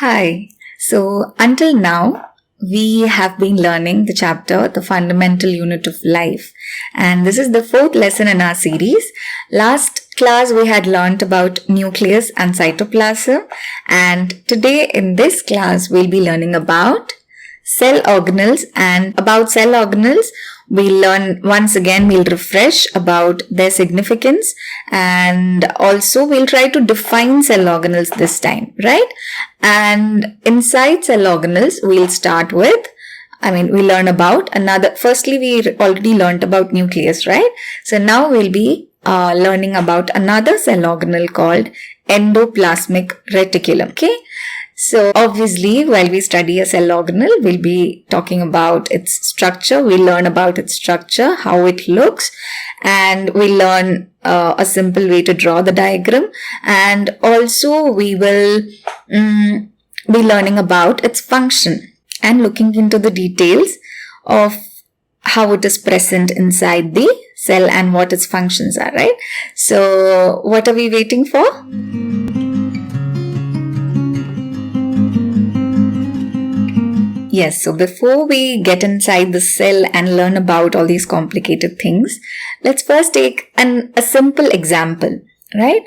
Hi. So, until now, we have been learning the chapter, The Fundamental Unit of Life. And this is the fourth lesson in our series. Last class, we had learnt about nucleus and cytoplasm. And today, in this class, we'll be learning about cell organelles. And about cell organelles, we'll learn once again, we'll refresh about their significance. And also, we'll try to define cell organelles this time, right? And inside cell organelles, we'll start with, we learn about firstly, we already learned about nucleus, right? So now we'll be learning about another cell organelle called endoplasmic reticulum, okay? So obviously, while we study a cell organelle, we'll be talking about its structure. We'll learn about its structure, how it looks, and we'll learn a simple way to draw the diagram. And also, we will be learning about its function and looking into the details of how it is present inside the cell and what its functions are, right? So, what are we waiting for? Yes, so before we get inside the cell and learn about all these complicated things, let's first take a simple example, right?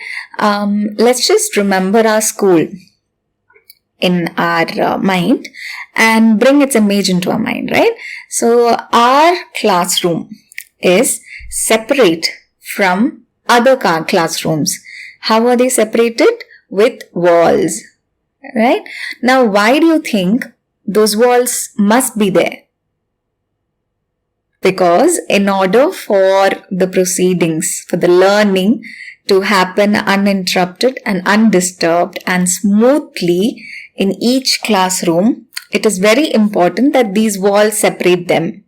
Let's just remember our school in our mind and bring its image into our mind, right? So our classroom is separate from other classrooms. How are they separated? With walls, right? Now, why do you think those walls must be there? Because in order for the proceedings, for the learning to happen uninterrupted and undisturbed and smoothly in each classroom, it is very important that these walls separate them,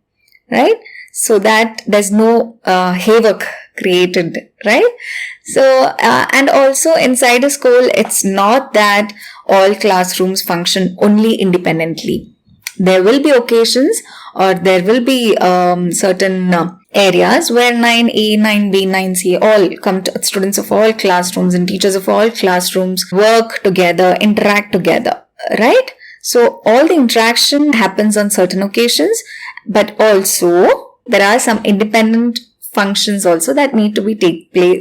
right? So that there's no havoc created, right? So, and also inside a school, it's not that all classrooms function only independently. There will be occasions or there will be certain areas where 9A, 9B, 9C all students of all classrooms and teachers of all classrooms work together, interact together, right? So all the interaction happens on certain occasions, but also there are some independent functions also that need to be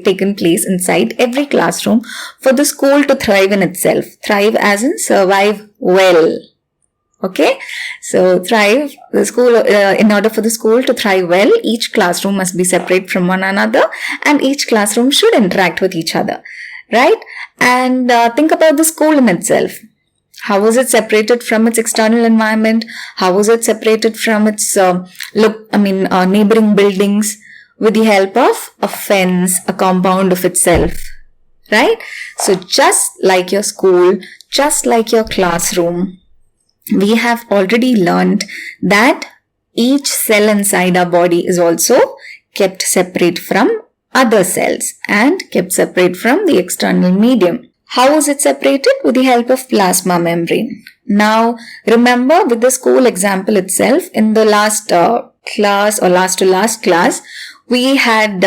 taken place inside every classroom for the school to thrive in itself. Thrive as in survive well. Okay, so thrive, the school, in order for the school to thrive well, each classroom must be separate from one another and each classroom should interact with each other, right? And think about the school in itself. How was it separated from its external environment? How was it separated from its neighboring buildings with the help of a fence, a compound of itself, right? So just like your school, just like your classroom, we have already learned that each cell inside our body is also kept separate from other cells and kept separate from the external medium. How is it separated? With the help of plasma membrane. Now, remember with the school example itself, in the last class or last to last class, we had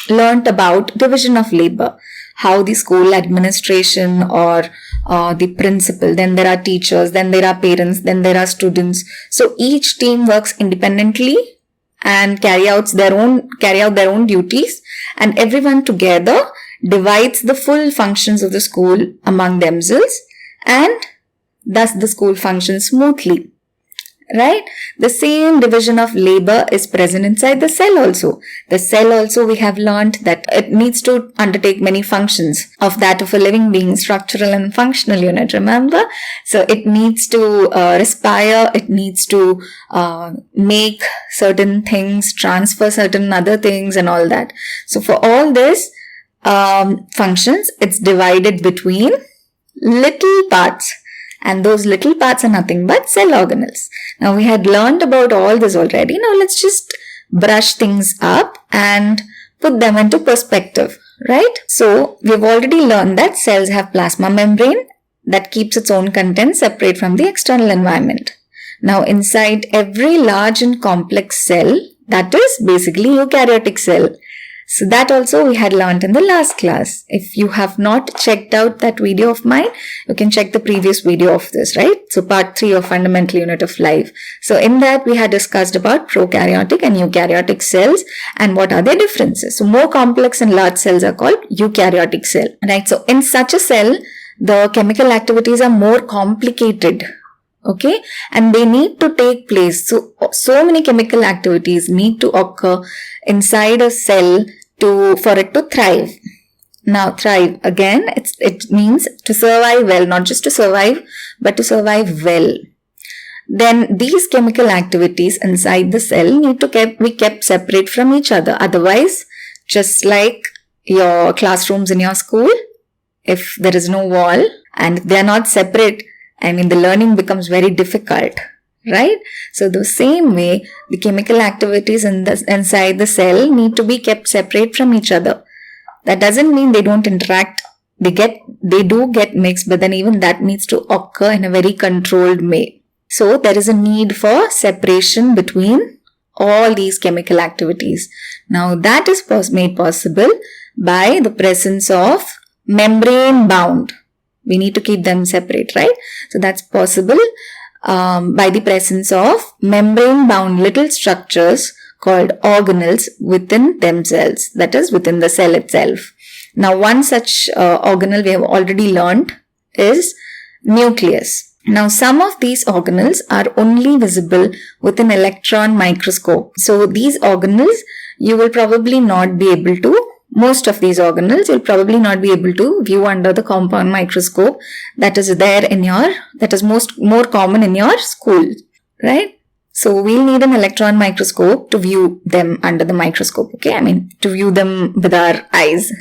learnt about division of labor, how the school administration or the principal, then there are teachers, then there are parents, then there are students. So each team works independently and carry out their own duties, and everyone together divides the full functions of the school among themselves, and thus the school functions smoothly. Right? The same division of labor is present inside the cell also. The cell also, we have learned that it needs to undertake many functions of that of a living being, structural and functional unit, remember? So it needs to respire, it needs to make certain things, transfer certain other things and all that. So for all this functions, it's divided between little parts. And those little parts are nothing but cell organelles. Now, we had learned about all this already. Now, let's just brush things up and put them into perspective, right? So, we've already learned that cells have plasma membrane that keeps its own content separate from the external environment. Now, inside every large and complex cell, that is basically eukaryotic cell, So that also we had learned in the last class. If you have not checked out that video of mine, you can check the previous video of this, right? So part 3 of fundamental unit of life. So in that we had discussed about prokaryotic and eukaryotic cells and what are their differences. So more complex and large cells are called eukaryotic cell, right? So in such a cell, the chemical activities are more complicated. Okay, and they need to take place. So many chemical activities need to occur inside a cell for it to thrive. Now, thrive again, it means to survive well, not just to survive, but to survive well. Then these chemical activities inside the cell need to be kept separate from each other. Otherwise, just like your classrooms in your school, if there is no wall and they are not separate, the learning becomes very difficult, right? So the same way, the chemical activities inside the cell need to be kept separate from each other. That doesn't mean they don't interact. They do get mixed, but then even that needs to occur in a very controlled way. So there is a need for separation between all these chemical activities. Now that is made possible by the presence of membrane bound. We need to keep them separate, right? So that's possible by the presence of membrane-bound little structures called organelles within themselves, that is within the cell itself. Now one such organelle we have already learned is nucleus. Now some of these organelles are only visible with an electron microscope. So these organelles you will probably not be able to Most of these organelles you'll probably not be able to view under the compound microscope that is more common in your school, right? So we'll need an electron microscope to view them under the microscope, okay? To view them with our eyes.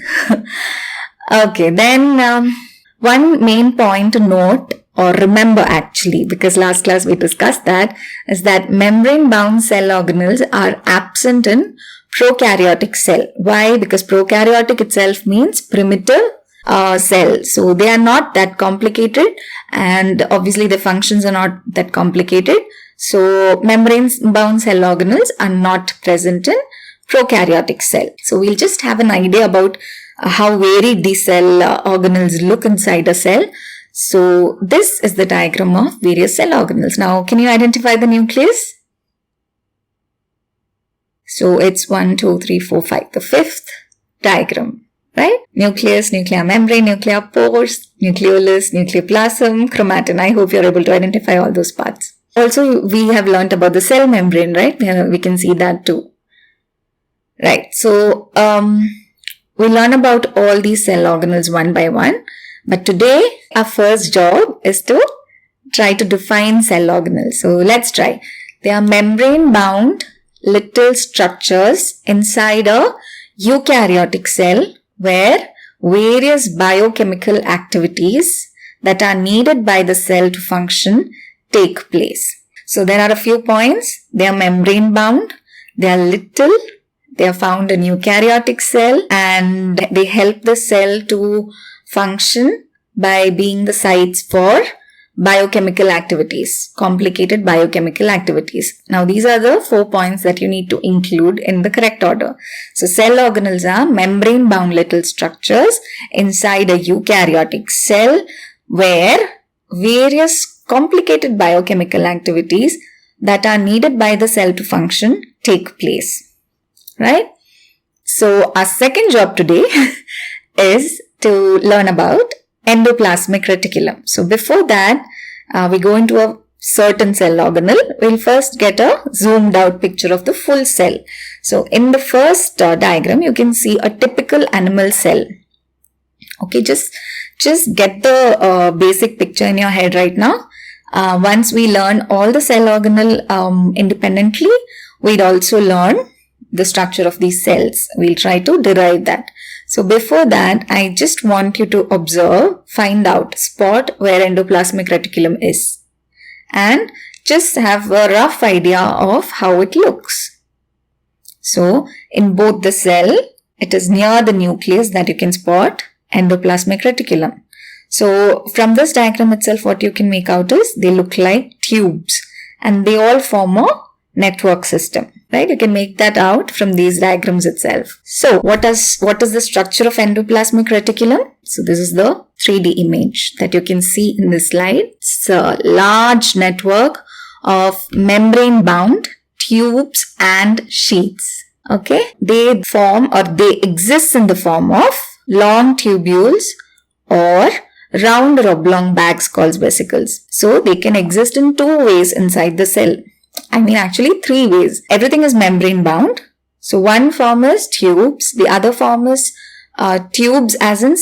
Okay, then one main point to note or remember actually, because last class we discussed that, is that membrane-bound cell organelles are absent in prokaryotic cell. Why? Because prokaryotic itself means primitive cell. So they are not that complicated and obviously the functions are not that complicated. So membrane-bound cell organelles are not present in prokaryotic cell. So we'll just have an idea about how varied these cell organelles look inside a cell. So this is the diagram of various cell organelles. Now can you identify the nucleus? So it's 1, 2, 3, 4, 5, the fifth diagram, right? Nucleus, nuclear membrane, nuclear pores, nucleolus, nucleoplasm, chromatin. I hope you're able to identify all those parts. Also, we have learnt about the cell membrane, right? We can see that too. Right. So, we learn about all these cell organelles one by one. But today, our first job is to try to define cell organelles. So, let's try. They are membrane-bound little structures inside a eukaryotic cell where various biochemical activities that are needed by the cell to function take place. So there are a few points. They are membrane bound, they are little, they are found in eukaryotic cell, and they help the cell to function by being the sites for biochemical activities, complicated biochemical activities. Now these are the 4 points that you need to include in the correct order. So cell organelles are membrane bound little structures inside a eukaryotic cell where various complicated biochemical activities that are needed by the cell to function take place, right? So our second job today is to learn about endoplasmic reticulum. So before that, we go into a certain cell organelle. We'll first get a zoomed out picture of the full cell. So in the first diagram, you can see a typical animal cell. Okay, just get the basic picture in your head right now. Once we learn all the cell organelle independently, we'd also learn the structure of these cells. We'll try to derive that. So before that, I just want you to observe, find out, spot where endoplasmic reticulum is, and just have a rough idea of how it looks. So in both the cell, it is near the nucleus that you can spot endoplasmic reticulum. So from this diagram itself, what you can make out is they look like tubes and they all form a network system, right? You can make that out from these diagrams itself. So what is the structure of endoplasmic reticulum? So this is the 3D image that you can see in this slide. It's a large network of membrane bound tubes and sheets. Okay, they exist in the form of long tubules or round or oblong bags called vesicles. So they can exist in two ways inside the cell. Actually 3 ways. Everything is membrane bound. So one form is tubes, the other form is tubes as in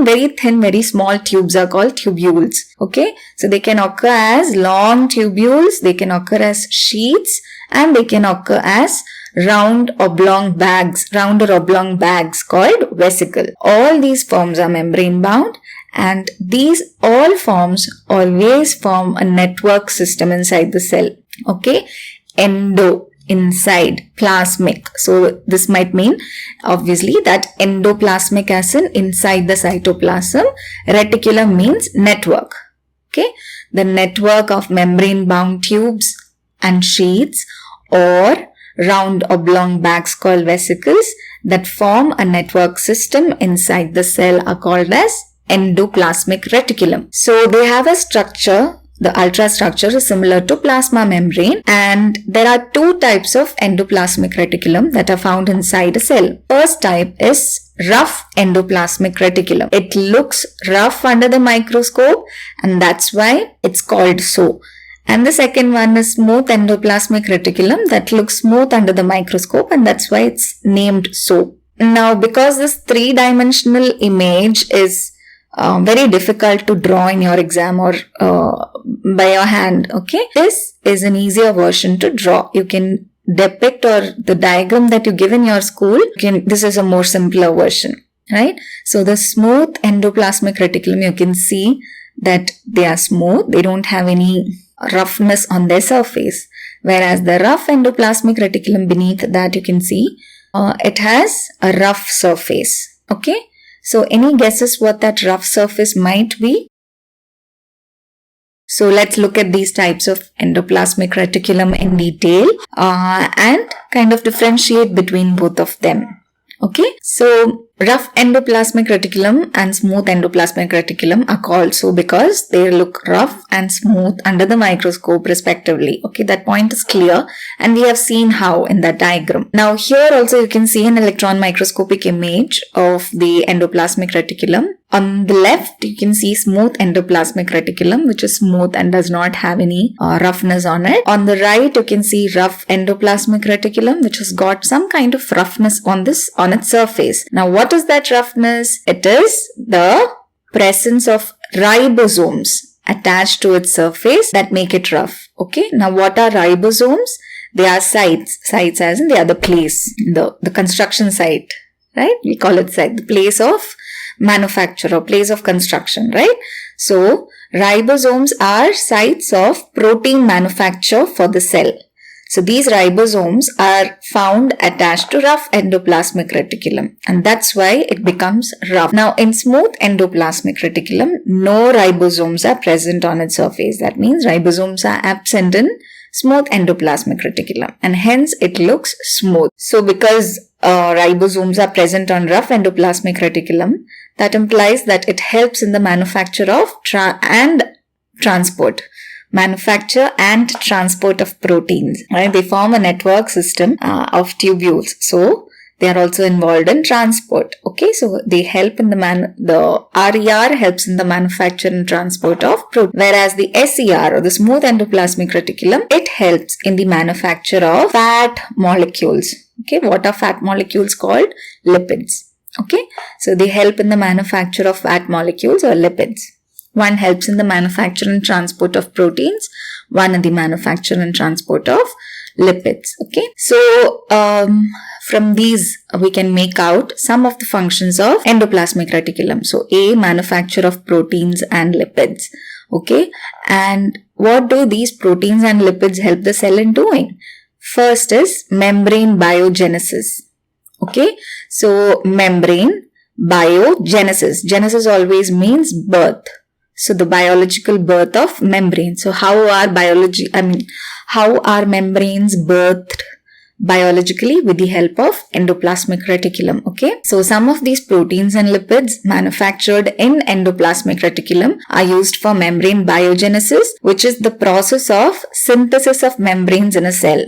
very thin, very small tubes are called tubules. Okay, so they can occur as long tubules, they can occur as sheets, and they can occur as round or oblong bags called vesicle. All these forms are membrane bound, and these all forms always form a network system inside the cell. Okay, endo, inside, plasmic. So this might mean obviously that endoplasmic as in inside the cytoplasm. Reticulum means network. Okay, the network of membrane bound tubes and sheets or round oblong bags called vesicles that form a network system inside the cell are called as endoplasmic reticulum. So they have a structure. The ultrastructure is similar to plasma membrane, and there are 2 types of endoplasmic reticulum that are found inside a cell. First type is rough endoplasmic reticulum. It looks rough under the microscope, and that's why it's called so. And the second one is smooth endoplasmic reticulum that looks smooth under the microscope, and that's why it's named so. Now, because this 3-dimensional image is very difficult to draw in your exam or by your hand, okay, this is an easier version to draw. You can depict, or the diagram that you give in your school, this is a more simpler version, right? So the smooth endoplasmic reticulum, you can see that they are smooth, they don't have any roughness on their surface, whereas the rough endoplasmic reticulum, beneath that you can see it has a rough surface. Okay, so any guesses what that rough surface might be? So let's look at these types of endoplasmic reticulum in detail and kind of differentiate between both of them. Okay, so rough endoplasmic reticulum and smooth endoplasmic reticulum are called so because they look rough and smooth under the microscope respectively. Okay, that point is clear, and we have seen how in that diagram. Now here also you can see an electron microscopic image of the endoplasmic reticulum. On the left, you can see smooth endoplasmic reticulum, which is smooth and does not have any roughness on it. On the right, you can see rough endoplasmic reticulum, which has got some kind of roughness on its surface. Now, what is that roughness? It is the presence of ribosomes attached to its surface that make it rough. Okay. Now, what are ribosomes? They are sites as in they are the place, the construction site, right? We call it site, the place of manufacture or place of construction, right? So ribosomes are sites of protein manufacture for the cell. So these ribosomes are found attached to rough endoplasmic reticulum, and that's why it becomes rough. Now in smooth endoplasmic reticulum, no ribosomes are present on its surface. That means ribosomes are absent in smooth endoplasmic reticulum, and hence it looks smooth. So because ribosomes are present on rough endoplasmic reticulum, that implies that it helps in the manufacture of transport of proteins. Right? They form a network system of tubules. So they are also involved in transport. Okay, so they help in the RER helps in the manufacture and transport of protein, whereas the SER or the smooth endoplasmic reticulum, it helps in the manufacture of fat molecules. Okay, what are fat molecules called? Lipids. Okay, so they help in the manufacture of fat molecules or lipids. One helps in the manufacture and transport of proteins, one in the manufacture and transport of lipids. Okay, so from these we can make out some of the functions of endoplasmic reticulum. So A, manufacture of proteins and lipids. Okay, and what do these proteins and lipids help the cell in doing? First is membrane biogenesis. Okay, so membrane biogenesis. Genesis always means birth. So the biological birth of membrane. So how are membranes birthed biologically? With the help of endoplasmic reticulum. Okay, so some of these proteins and lipids manufactured in endoplasmic reticulum are used for membrane biogenesis, which is the process of synthesis of membranes in a cell.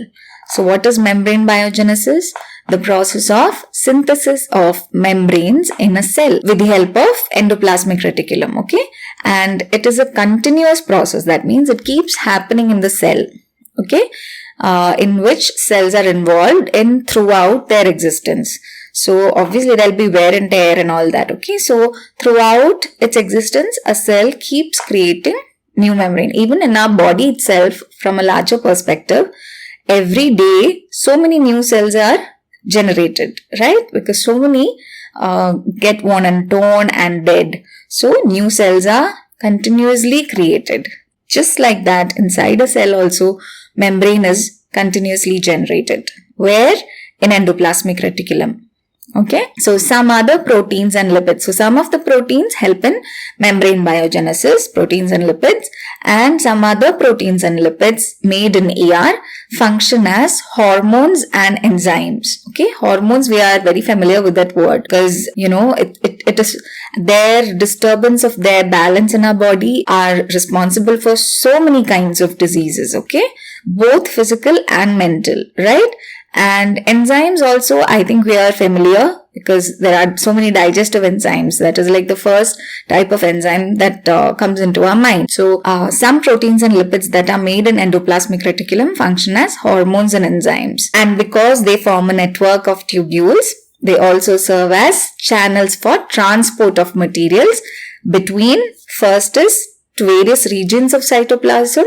So what is membrane biogenesis? The process of synthesis of membranes in a cell with the help of endoplasmic reticulum. Okay, and it is a continuous process. That means it keeps happening in the cell. Okay, in which cells are involved in throughout their existence. So obviously there'll be wear and tear and all that. Okay, so throughout its existence, a cell keeps creating new membrane. Even in our body itself, from a larger perspective, every day so many new cells are generated, right? Because so many get worn and torn and dead. So new cells are continuously created. Just like that, inside a cell also, membrane is continuously generated. Where? In endoplasmic reticulum. Okay, so some other proteins and lipids. So some of the proteins help in membrane biogenesis, proteins and lipids, and some other proteins and lipids made in ER function as hormones and enzymes. Okay, hormones, we are very familiar with that word because, it is their disturbance of their balance in our body are responsible for so many kinds of diseases. Okay, both physical and mental, right? And enzymes also, I think we are familiar because there are so many digestive enzymes. That is like the first type of enzyme that comes into our mind. So some proteins and lipids that are made in endoplasmic reticulum function as hormones and enzymes. And because they form a network of tubules, they also serve as channels for transport of materials between, first is to various regions of cytoplasm,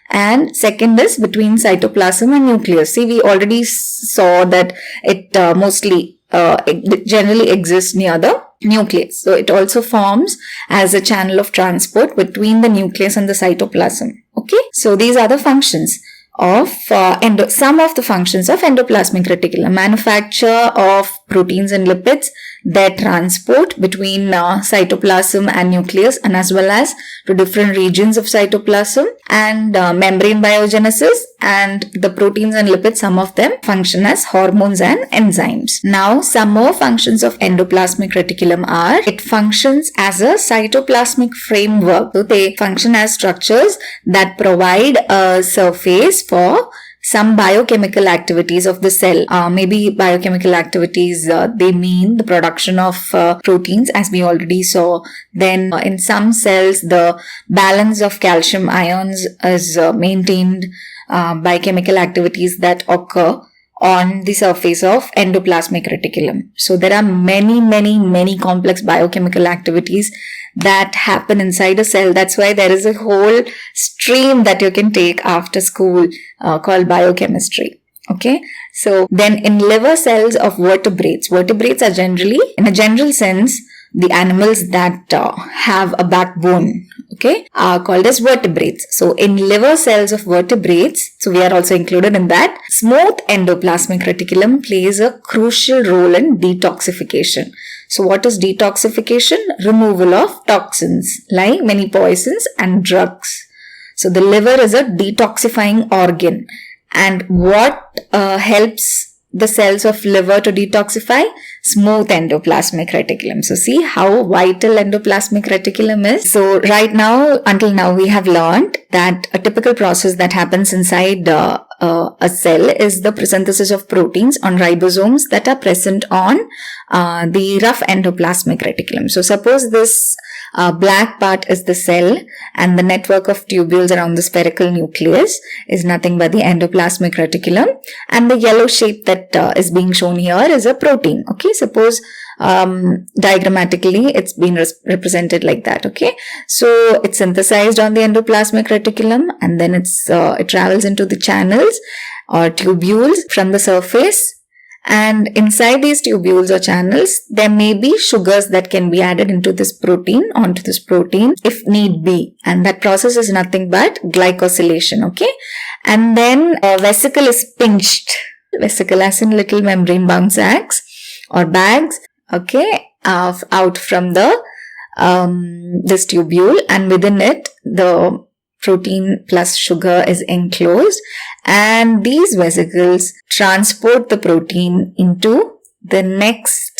and second is between cytoplasm and nucleus. See, we already saw that it it generally exists near the nucleus. So it also forms as a channel of transport between the nucleus and the cytoplasm. Okay, so these are the functions of some of the functions of endoplasmic reticulum: manufacture of proteins and lipids, their transport between cytoplasm and nucleus, and as well as to different regions of cytoplasm, and membrane biogenesis. And the proteins and lipids, some of them function as hormones and enzymes. Now, some more functions of endoplasmic reticulum are: it functions as a cytoplasmic framework. So they function as structures that provide a surface for some biochemical activities of the cell. Maybe biochemical activities, they mean the production of proteins, as we already saw. Then in some cells, the balance of calcium ions is maintained by chemical activities that occur on the surface of endoplasmic reticulum. So there are many complex biochemical activities that happen inside a cell. That's why there is a whole stream that you can take after school called biochemistry. Okay, so then in liver cells of vertebrates are generally, in a general sense, the animals that have a backbone, okay, are called as vertebrates. So in liver cells of vertebrates, so we are also included in that, smooth endoplasmic reticulum plays a crucial role in detoxification. So what is detoxification? Removal of toxins like many poisons and drugs. So the liver is a detoxifying organ. And what helps the cells of liver to detoxify? Smooth endoplasmic reticulum. So see how vital endoplasmic reticulum is. So right now, until now, we have learned that a typical process that happens inside a cell is the synthesis of proteins on ribosomes that are present on the rough endoplasmic reticulum. So suppose this black part is the cell, and the network of tubules around the spherical nucleus is nothing but the endoplasmic reticulum, and the yellow shape that is being shown here is a protein. Okay, suppose diagrammatically it's been represented like that. Okay, so it's synthesized on the endoplasmic reticulum, and then it travels into the channels or tubules from the surface. And inside these tubules or channels, there may be sugars that can be added onto this protein if need be. And that process is nothing but glycosylation. Okay. And then a vesicle is pinched. Vesicle as in little membrane bound sacs or bags. Okay. Out from the this tubule, and within it, the protein plus sugar is enclosed, and these vesicles transport the protein into the next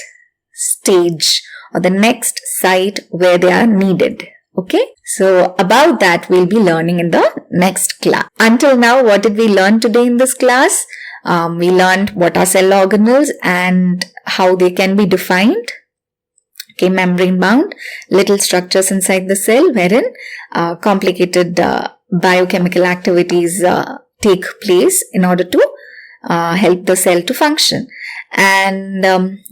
stage or the next site where they are needed. Okay, so about that we'll be learning in the next class. Until now, what did we learn today in this class? We learned what are cell organelles and how they can be defined. Okay, membrane bound, little structures inside the cell wherein complicated biochemical activities take place in order to help the cell to function. And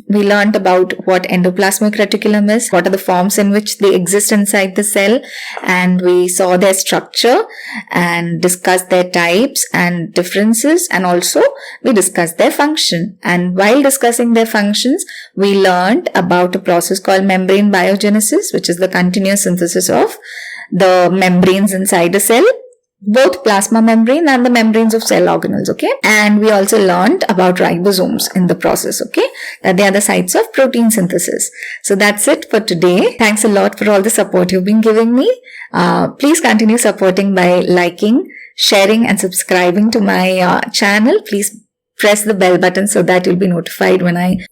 we learned about what endoplasmic reticulum is, what are the forms in which they exist inside the cell, and we saw their structure and discussed their types and differences, and also we discussed their function. And while discussing their functions, we learned about a process called membrane biogenesis, which is the continuous synthesis of the membranes inside a cell, both plasma membrane and the membranes of cell organelles. Okay, and we also learned about ribosomes in the process. Okay, that they are the sites of protein synthesis. So that's it for today. Thanks a lot for all the support you've been giving me. Please continue supporting by liking, sharing and subscribing to my channel. Please press the bell button so that you'll be notified when I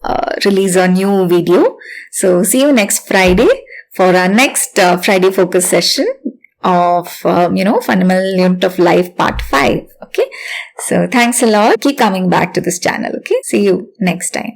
release a new video. So see you next Friday for our next Friday focus session of fundamental unit of life part 5. Okay, so thanks a lot. Keep coming back to this channel. Okay, see you next time.